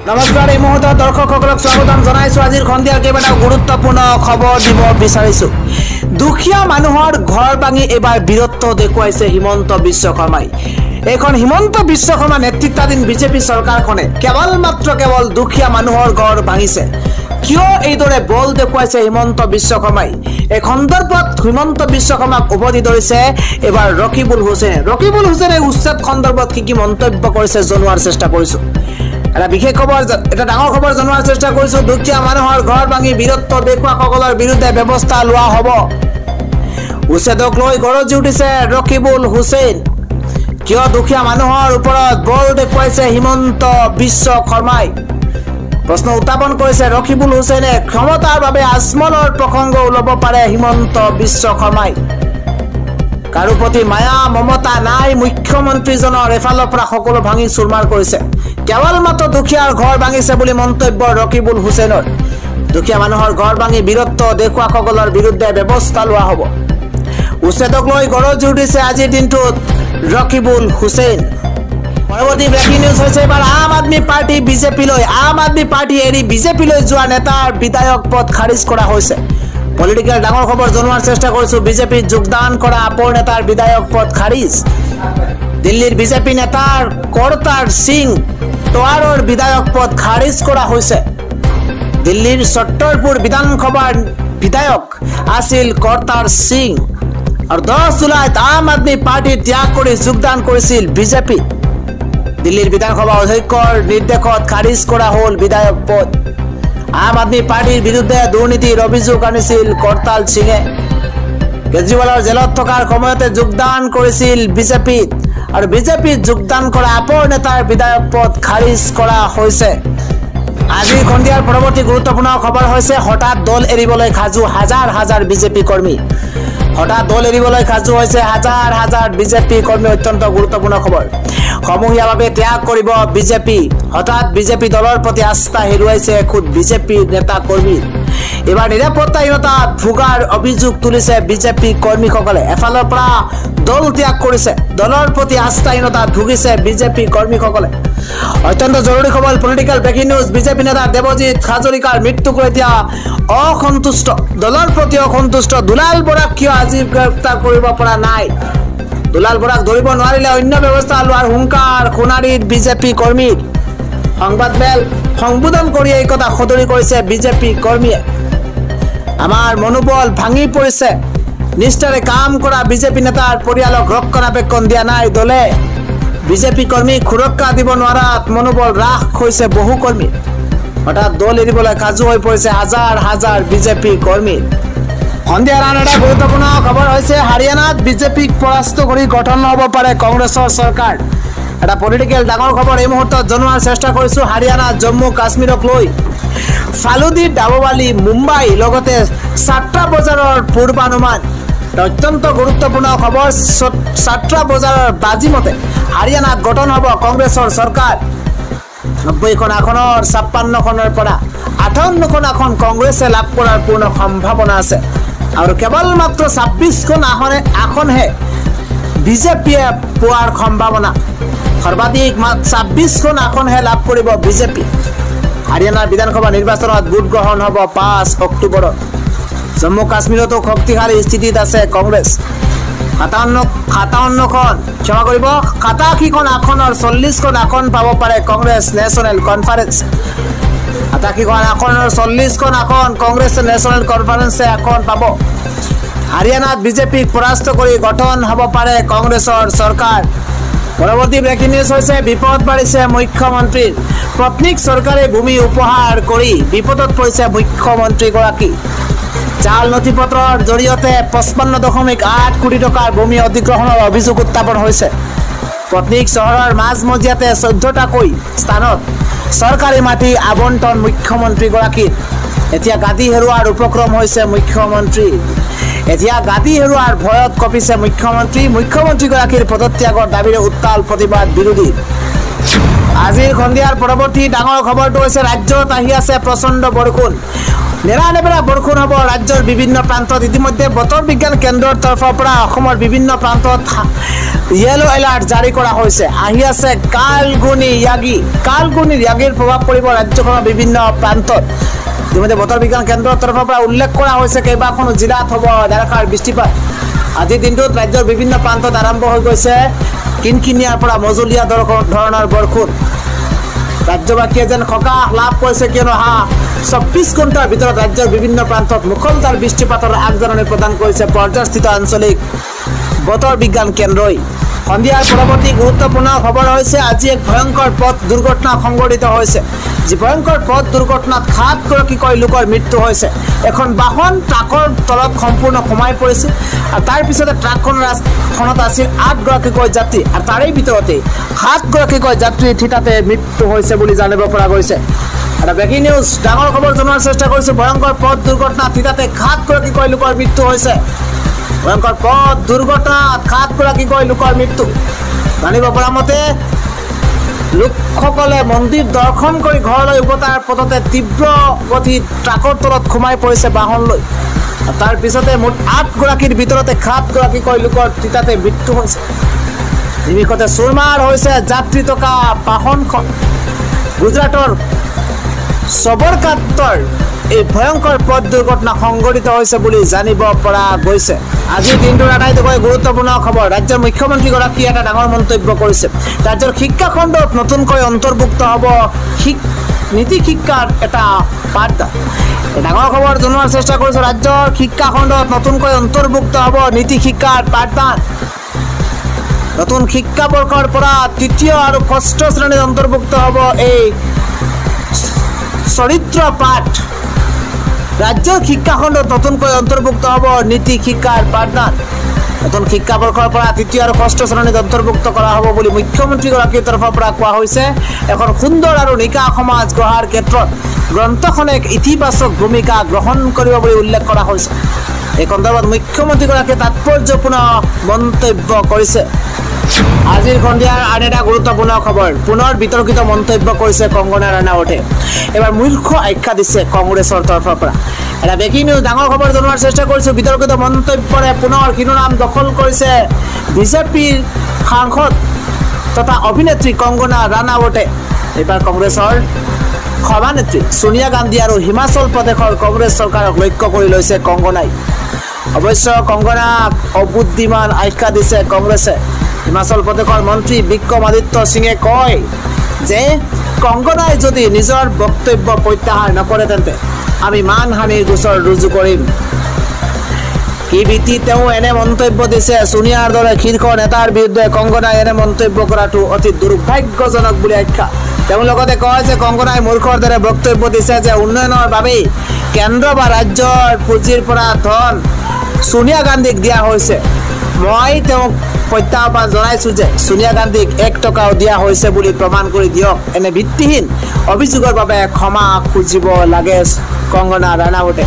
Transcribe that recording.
নমস্কাৰ এই মুহূৰ্তত দৰ্শকসকলক স্বাগতম জনাইছো আজিৰ সন্ধিয়াৰ কেইবাটা গুৰুত্বপূৰ্ণ খবৰ দিব বিচাৰিছো দুখীয়া মানুহৰ ঘৰ ভাঙি এবাৰ বীৰত্ব দেখুৱাইছে হিমন্ত বিশ্ব শৰ্মাই এখন হিমন্ত বিশ্ব শৰ্মা নেতৃত্বাধীন বিজেপি চৰকাৰখনে কেৱল দুখীয়া মানুহৰ ঘৰ ভাঙিছে কিয় এইদৰে বল দেখুৱাইছে হিমন্ত বিশ্ব শৰ্মাই এই সন্দৰ্ভত হিমন্ত বিশ্ব শৰ্মাক উভতি ধৰিছে এবাৰ ৰকিবুল হুছেইনে উচ্ছেদ সন্দৰ্ভত কি মন্তব্য কৰিছে জনোৱাৰ চেষ্টা কৰিছো এটা বিশেষ খবৰ এটা ডাঙৰ খবৰ জনোৱাৰ চেষ্টা কৰিছো দুখীয়া মানুহৰ ঘৰ ভাঙি বীৰত্ব দেখুৱাসকলৰ বিৰুদ্ধে ব্যৱস্থা লোৱা হ'ব উচ্ছেদক লৈ গৰজি উঠিছে ৰকিবুল হুছেইন কিয় দুখীয়া মানুহৰ ওপৰত বল দেখুৱাইছে হিমন্ত বিশ্ব শৰ্মাই প্ৰশ্ন উত্থাপন কৰিছে ৰকিবুল হুছেইনে ক্ষমতাৰ বাবে আজমলৰ প্ৰসংগ ওলাব পাৰে হিমন্ত বিশ্ব শৰ্মাই কাৰো প্ৰতি মায়া মমতা নাই মুখ্যমন্ত্ৰীজনৰ এফালৰ পৰা সকলো ভাঙি চুৰমাৰ কৰিছে কেৱল মাত্ৰ দুখীয়াৰ ঘৰ ভাঙিছে বুলি মন্তব্য ৰকিবুল হুছেইনৰ দুখীয়া মানুহৰ ঘৰ ভাঙি বীৰত্ব দেখুৱাসকলৰ বিৰুদ্ধে ব্যৱস্থা লোৱা হ'ব উচ্ছেদক লৈ গৰজি উঠিছে আজিৰ দিনটোত ৰকিবুল হুছেইন পৰৱৰ্তী ব্ৰেকিং নিউজ হৈছে এবাৰ আম আদমি পাৰ্টি এৰি বিজেপিলৈ যোৱা নেতাৰ বিধায়ক পদ খাৰিজ কৰা হৈছে পলিটিক্যাল ডাঙৰ খবৰ জনোৱাৰ চেষ্টা কৰিছো বিজেপিত যোগদান কৰা আপৰ নেতাৰ বিধায়ক পদ খাৰিজ দিল্লীৰ বিজেপি নেতাৰ কৰতাৰ সিং তোৱাৰৰ বিধায়ক পদ খাৰিজ কৰা হৈছে দিল্লীৰ ছত্তৰপুৰ বিধানসভাৰ বিধায়ক আছিল কৰতাৰ সিং আৰু 10 জুলাইত আম আদমি পাৰ্টি ত্যাগ কৰি যোগদান কৰিছিল বিজেপি দিল্লীৰ বিধানসভা অধ্যক্ষৰ নিৰ্দেশত খাৰিজ কৰা হ'ল বিধায়ক পদ আম আদমি পাৰ্টিৰ বিৰুদ্ধে দুৰ্নীতিৰ অভিযোগ আনিছিল কৰতাল সিঙে কেজৰিৱালৰ জেলত থকাৰ সময়তে যোগদান কৰিছিল বিজেপিত আৰু বিজেপিত যোগদান কৰা আপৰ নেতাৰ বিধায়ক পদ খাৰিজ কৰা হৈছে আজিৰ সন্ধিয়াৰ পৰৱৰ্তী গুৰুত্বপূৰ্ণ খবৰ হৈছে হঠাৎ দল এৰিবলৈ সাজু হাজাৰ বিজেপি কৰ্মী হঠাৎ দল এৰিবলৈ সাজু হৈছে হাজাৰ বিজেপি কৰ্মী অত্যন্ত গুৰুত্বপূৰ্ণ খবৰ সমূহীয়াভাৱে ত্যাগ কৰিব বিজেপি হঠাৎ বিজেপি দলৰ প্ৰতি আস্থা হেৰুৱাইছে খুদ বিজেপি নেতা কৰ্মী এবাৰ নিৰাপত্তাহীনতাত ভোগাৰ অভিযোগ তুলিছে বিজেপি কৰ্মীসকলে এফালৰ পৰা দল ত্যাগ কৰিছে দলৰ প্ৰতি আস্থাহীনতাত ভুগিছে বিজেপি কৰ্মীসকলে অত্যন্ত জৰুৰী খবৰ পলিটিক্যাল ব্ৰেকিং নিউজ বিজেপি নেতা দেৱজিৎ হাজৰিকাৰ মৃত্যুক লৈ এতিয়া অসন্তুষ্ট দলৰ প্ৰতি অসন্তুষ্ট দুলাল বৰাক কিয় আজি গ্ৰেপ্তাৰ কৰিব পৰা নাই দুলাল বৰাক ধৰিব নোৱাৰিলে অন্য ব্যৱস্থা লোৱাৰ হুংকাৰ সোণাৰীত বিজেপি কৰ্মী সংবাদমেল সম্বোধন কৰি এই কথা সদৰি কৰিছে বিজেপি কৰ্মীয়ে আমাৰ মনোবল ভাঙি পৰিছে নিষ্ঠাৰে কাম কৰা বিজেপি নেতাৰ পৰিয়ালক ৰক্ষণাবেক্ষণ দিয়া নাই দলে বিজেপি কৰ্মীক সুৰক্ষা দিব নোৱাৰাত মনোবল হ্ৰাস হৈছে বহু কৰ্মী হঠাৎ দল এৰিবলৈ সাজু হৈ পৰিছে হাজাৰ বিজেপি কৰ্মী সন্ধিয়াৰ আন এটা গুৰুত্বপূৰ্ণ খবৰ হৈছে হাৰিয়ানাত বিজেপিক পৰাস্ত কৰি গঠন হ'ব পাৰে কংগ্ৰেছৰ চৰকাৰ এটা পলিটিক্যাল ডাঙৰ খবৰ এই মুহূৰ্তত জনোৱাৰ চেষ্টা কৰিছো হাৰিয়ানা জম্মু কাশ্মীৰক লৈ ফালুদি ডাবৱালি মুম্বাই লগতে ছাত্ৰা বজাৰৰ পূৰ্বানুমান অত্যন্ত গুৰুত্বপূৰ্ণ খবৰ ছাত্ৰা বজাৰৰ বাজিমতে হাৰিয়ানাত গঠন হ'ব কংগ্ৰেছৰ চৰকাৰ 90খন আসনৰ 56খনৰ পৰা 58খন আসন কংগ্ৰেছে লাভ কৰাৰ পূৰ্ণ সম্ভাৱনা আছে আৰু কেৱল মাত্ৰ 26খন আসনহে বিজেপিয়ে পোৱাৰ সম্ভাৱনা সৰ্বাধিক 26খন আসনহে লাভ কৰিব বিজেপি হাৰিয়ানাৰ বিধানসভা নিৰ্বাচনত ভোট গ্ৰহণ হ'ব 5 অক্টোবৰত জম্মু কাশ্মীৰতো শক্তিশালী স্থিতিত আছে কংগ্ৰেছ 87খন আসনৰ 40খন আসন পাব পাৰে কংগ্ৰেছ নেশ্যনেল কনফাৰেন্স 87খন আসনৰ 40খন আসন কংগ্ৰেছ নেশ্যনেল কনফাৰেন্সে আসন পাব হাৰিয়ানাত বিজেপিক পৰাস্ত কৰি গঠন হ'ব পাৰে কংগ্ৰেছৰ চৰকাৰ পৰৱৰ্তী ব্ৰেকিং নিউজ হৈছে বিপদ বাঢ়িছে মুখ্যমন্ত্ৰীৰ পত্নীক চৰকাৰে ভূমি উপহাৰ কৰি বিপদত পৰিছে মুখ্যমন্ত্ৰীগৰাকী জাল নথি পত্ৰৰ জৰিয়তে 55.8 কোটি টকাৰ ভূমি অধিগ্ৰহণৰ অভিযোগ উত্থাপন হৈছে পত্নীক চহৰৰ মাজমজিয়াতে 14টাকৈ স্থানত চৰকাৰী মাটি আবণ্টন মুখ্যমন্ত্ৰীগৰাকীৰ এতিয়া গাদী হেৰুৱাৰ উপক্ৰম হৈছে মুখ্যমন্ত্ৰী এতিয়া গাদী হেৰুৱাৰ ভয়ত কঁপিছে মুখ্যমন্ত্ৰীগৰাকীৰ পদত্যাগৰ দাবীৰে উত্তাল প্ৰতিবাদ বিৰোধী আজিৰ সন্ধিয়াৰ পৰৱৰ্তী ডাঙৰ খবৰটো হৈছে ৰাজ্যত আহি আছে প্ৰচণ্ড বৰষুণ নেৰানেপেৰা বৰষুণ হ'ব ৰাজ্যৰ বিভিন্ন প্ৰান্তত ইতিমধ্যে বতৰ বিজ্ঞান কেন্দ্ৰৰ তৰফৰ পৰা অসমৰ বিভিন্ন প্ৰান্তত ইয়েলো এলাৰ্ট জাৰি কৰা হৈছে আহি আছে কালগুনি ইয়াগিৰ প্ৰভাৱ পৰিব ৰাজ্যখনৰ বিভিন্ন প্ৰান্তত ইতিমধ্যে বতৰ বিজ্ঞান কেন্দ্ৰৰ তৰফৰ পৰা উল্লেখ কৰা হৈছে কেইবাখনো জিলাত হ'ব ধাৰাসাৰ বৃষ্টিপাত আজিৰ দিনটোত ৰাজ্যৰ বিভিন্ন প্ৰান্তত আৰম্ভ হৈ গৈছে কিনকিনিয়াৰ পৰা মজলীয়া ধৰণৰ বৰষুণ ৰাজ্যবাসীয়ে যেন সকাহ লাভ কৰিছে কিয়নো 24 ঘণ্টাৰ ভিতৰত ৰাজ্যৰ বিভিন্ন প্ৰান্তত মুখলধাৰ বৃষ্টিপাতৰ আগজাননী প্ৰদান কৰিছে পৰ্যায়স্থিত আঞ্চলিক বতৰ বিজ্ঞান কেন্দ্ৰই সন্ধিয়াৰ পৰৱৰ্তী গুৰুত্বপূৰ্ণ খবৰ হৈছে আজি এক ভয়ংকৰ পথ দুৰ্ঘটনা সংঘটিত হৈছে যি ভয়ংকৰ পথ দুৰ্ঘটনাত 7গৰাকীকৈ লোকৰ মৃত্যু হৈছে এখন বাহন ট্ৰাকৰ তলত সম্পূৰ্ণ সোমাই পৰিছিল আৰু তাৰ পিছতে ট্ৰাকখনত আছিল 8গৰাকীকৈ যাত্ৰী আৰু তাৰে ভিতৰতে 7গৰাকীকৈ যাত্ৰী থিতাতে মৃত্যু হৈছে বুলি জানিব পৰা গৈছে এটা ব্ৰেকিং নিউজ ডাঙৰ খবৰ জনোৱাৰ চেষ্টা কৰিছো ভয়ংকৰ পথ দুৰ্ঘটনাত থিতাতে 7গৰাকীকৈ লোকৰ মৃত্যু হৈছে ভয়ংকৰ পথ দুৰ্ঘটনাত 7গৰাকীকৈ লোকৰ মৃত্যু জানিব পৰা মতে লোকসকলে মন্দিৰ দৰ্শন কৰি ঘৰলৈ উভতাৰ পথতে তীব্ৰ গতিত ট্ৰাকৰ তলত সোমাই পৰিছে বাহন লৈ তাৰ পিছতে মুঠ 8গৰাকীৰ ভিতৰতে 7গৰাকীকৈ লোকৰ থিতাতে মৃত্যু হৈছে নিমিষতে চুৰমাৰ হৈছে যাত্ৰী থকা বাহনখন গুজৰাটৰ সবৰকান্তৰ এই ভয়ংকৰ পথ দুৰ্ঘটনা সংঘটিত হৈছে বুলি জানিব পৰা গৈছে আজিৰ দিনটোৰ আটাইতকৈ গুৰুত্বপূৰ্ণ খবৰ ৰাজ্যৰ মুখ্যমন্ত্ৰীগৰাকীয়ে এটা ডাঙৰ মন্তব্য কৰিছে ৰাজ্যৰ শিক্ষা খণ্ডত নতুনকৈ অন্তৰ্ভুক্ত হ'ব নীতি শিক্ষাৰ এটা পাঠদান ডাঙৰ খবৰ জনোৱাৰ চেষ্টা কৰিছো ৰাজ্যৰ শিক্ষা খণ্ডত নতুনকৈ অন্তৰ্ভুক্ত হ'ব নীতি শিক্ষাৰ পাঠদান নতুন শিক্ষাবৰ্ষৰ পৰা তৃতীয় আৰু ষষ্ঠ শ্ৰেণীত অন্তৰ্ভুক্ত হ'ব এই চৰিত্ৰ পাঠ ৰাজ্যৰ শিক্ষা খণ্ডত নতুনকৈ অন্তৰ্ভুক্ত হ'ব নীতি শিক্ষাৰ পাঠদান নতুন শিক্ষাবৰ্ষৰ পৰা তৃতীয় আৰু ষষ্ঠ শ্ৰেণীত অন্তৰ্ভুক্ত কৰা হ'ব বুলি মুখ্যমন্ত্ৰীগৰাকীৰ তৰফৰ পৰা কোৱা হৈছে এখন সুন্দৰ আৰু নিকা সমাজ গঢ়াৰ ক্ষেত্ৰত গ্ৰন্থখনে এক ইতিবাচক ভূমিকা গ্ৰহণ কৰিব বুলি উল্লেখ কৰা হৈছে এই সন্দৰ্ভত মুখ্যমন্ত্ৰীগৰাকীয়ে তাৎপৰ্যপূৰ্ণ মন্তব্য কৰিছে আজিৰ সন্ধিয়াৰ আন এটা গুৰুত্বপূৰ্ণ খবৰ পুনৰ বিতৰ্কিত মন্তব্য কৰিছে কংগনা ৰাণাৱতে এবাৰ মূৰ্খ আখ্যা দিছে কংগ্ৰেছৰ তৰফৰ পৰা এটা ব্ৰেকিং নিউজ ডাঙৰ খবৰ জনোৱাৰ চেষ্টা কৰিছো বিতৰ্কিত মন্তব্যৰে পুনৰ শিৰোনাম দখল কৰিছে বিজেপিৰ সাংসদ তথা অভিনেত্ৰী কংগনা ৰাণাৱতে এবাৰ কংগ্ৰেছৰ সভানেত্ৰী সোনিয়া গান্ধী আৰু হিমাচল প্ৰদেশৰ কংগ্ৰেছ চৰকাৰক লক্ষ্য কৰি লৈছে কংগনাই অৱশ্য কংগনাক অবুদ্ধিমান আখ্যা দিছে কংগ্ৰেছে হিমাচল প্ৰদেশৰ মন্ত্ৰী বিক্ৰমাদিত্য সিঙে কয় যে কংগনাই যদি নিজৰ বক্তব্য প্ৰত্যাহাৰ নকৰে তেন্তে আমি মানহানিৰ গোচৰ ৰুজু কৰিম কি ভিত্তিত তেওঁ এনে মন্তব্য দিছে সোনিয়াৰ দৰে শীৰ্ষ নেতাৰ বিৰুদ্ধে কংগনাই এনে মন্তব্য কৰাটো অতি দুৰ্ভাগ্যজনক বুলি আখ্যা তেওঁ লগতে কয় যে কংগনাই মূৰ্খৰ দৰে বক্তব্য দিছে যে উন্নয়নৰ বাবে কেন্দ্ৰ বা ৰাজ্যৰ পুঁজিৰ পৰা ধন সোনিয়া গান্ধীক দিয়া হৈছে মই তেওঁক প্ৰত্যাহ্বান জনাইছো যে সোনিয়া গান্ধীক 1 টকাও দিয়া হৈছে বুলি প্ৰমাণ কৰি দিয়ক এনে ভিত্তিহীন অভিযোগৰ বাবে ক্ষমা খুজিব লাগে কংগনা ৰাণাৱতে